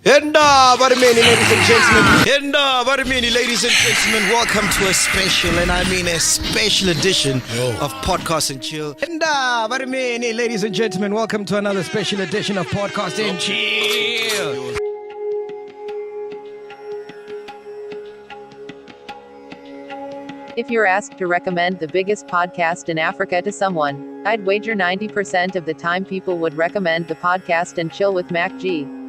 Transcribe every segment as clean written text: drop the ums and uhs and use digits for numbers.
Ladies and gentlemen, welcome to a special, and I mean a special edition of Podcast and Chill. Ladies and gentlemen, welcome to another special edition of Podcast and Chill. If you're asked to recommend the biggest podcast in Africa to someone, I'd wager 90% of the time people would recommend the Podcast and Chill with MacG.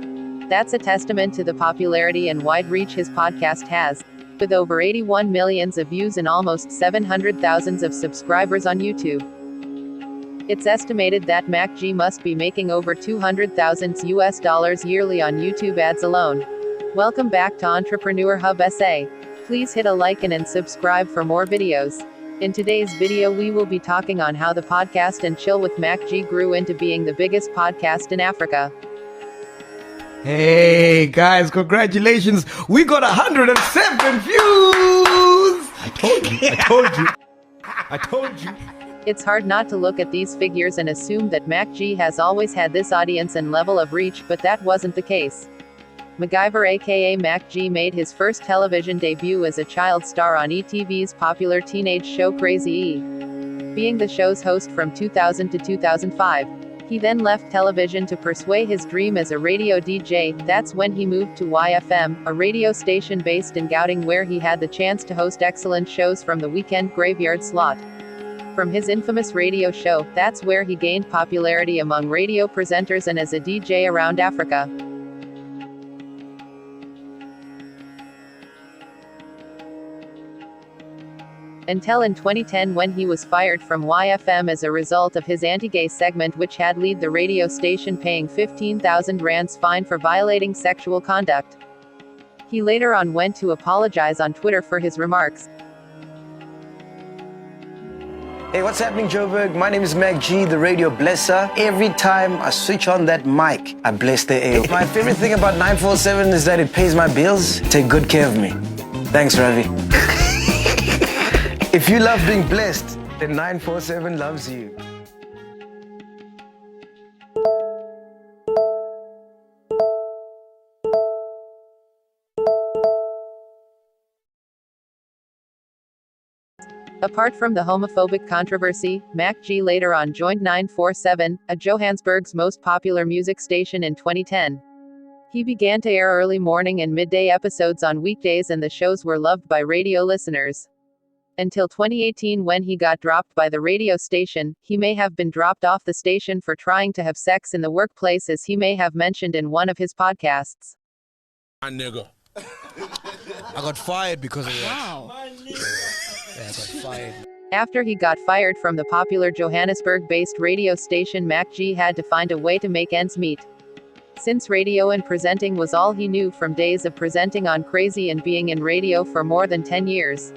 That's a testament to the popularity and wide reach his podcast has, with over 81 million views and almost 700,000 of subscribers on YouTube. It's estimated that MacG must be making over $200,000 yearly on YouTube ads alone. Welcome back to Entrepreneur Hub SA. Please hit a like and subscribe for more videos. In today's video we will be talking on how the Podcast and Chill with MacG grew into being the biggest podcast in Africa. Hey guys, congratulations. We got 107 views. I told you. It's hard not to look at these figures and assume that MacG has always had this audience and level of reach, but that wasn't the case. MacGyver aka MacG made his first television debut as a child star on ETV's popular teenage show Crazy E, being the show's host from 2000 to 2005. He then left television to pursue his dream as a radio DJ. That's when he moved to YFM, a radio station based in Gauteng, where he had the chance to host excellent shows from the weekend graveyard slot. From his infamous radio show, that's where he gained popularity among radio presenters and as a DJ around Africa. Until in 2010 when he was fired from YFM as a result of his anti-gay segment, which had led the radio station paying 15,000 rands fine for violating sexual conduct. He later on went to apologize on Twitter for his remarks. Hey, what's happening, Joburg? My name is MacG, the radio blesser. Every time I switch on that mic, I bless the air. My favorite thing about 947 is that it pays my bills. Take good care of me. Thanks, Ravi. If you love being blessed, then 947 loves you. Apart from the homophobic controversy, MacG later on joined 947, a Johannesburg's most popular music station, in 2010. He began to air early morning and midday episodes on weekdays, and the shows were loved by radio listeners. Until 2018 when he got dropped by the radio station. He may have been dropped off the station for trying to have sex in the workplace, as he may have mentioned in one of his podcasts. My nigga. I got fired because of that. Wow. Yeah, I got fired. After he got fired from the popular Johannesburg-based radio station, MacG had to find a way to make ends meet. Since radio and presenting was all he knew from days of presenting on Crazy and being in radio for more than 10 years.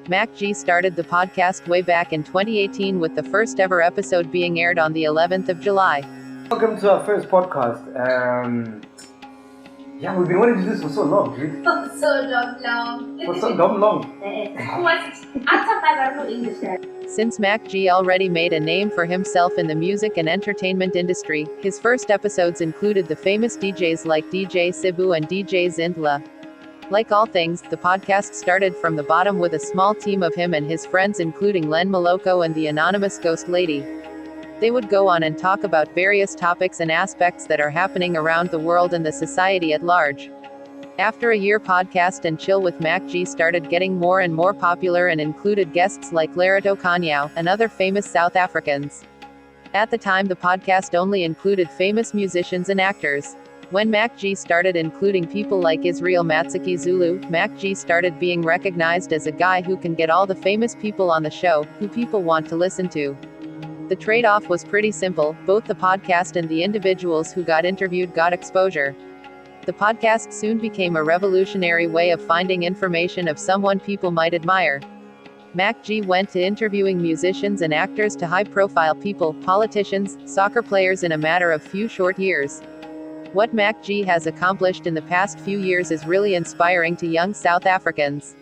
MacG started the podcast way back in 2018, with the first ever episode being aired on the 11th of July. Welcome to our first podcast. We've been wanting to do this for so long, dude. For so long. For so long. Since MacG already made a name for himself in the music and entertainment industry, his first episodes included the famous DJs like DJ Cebu and DJ Zindla. Like all things, the podcast started from the bottom with a small team of him and his friends, including Len Maloko and the anonymous Ghost Lady. They would go on and talk about various topics and aspects that are happening around the world and the society at large. After a year, Podcast and Chill with MacG started getting more and more popular and included guests like Lerato Kanyao and other famous South Africans. At the time, the podcast only included famous musicians and actors. When MacG started including people like Israel Matsuki Zulu, MacG started being recognized as a guy who can get all the famous people on the show, who people want to listen to. The trade-off was pretty simple: both the podcast and the individuals who got interviewed got exposure. The podcast soon became a revolutionary way of finding information of someone people might admire. MacG went to interviewing musicians and actors to high-profile people, politicians, soccer players in a matter of few short years. What MacG has accomplished in the past few years is really inspiring to young South Africans.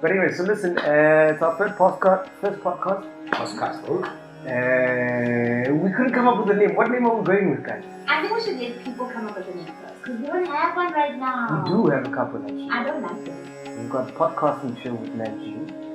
But anyway, so listen, it's our first podcast. And We couldn't come up with a name. What name are we going with, guys? I think we should let people come up with a name first. Because we don't have one right now. We do have a couple actually. I don't like it. We've got Podcast and Chill with MacG.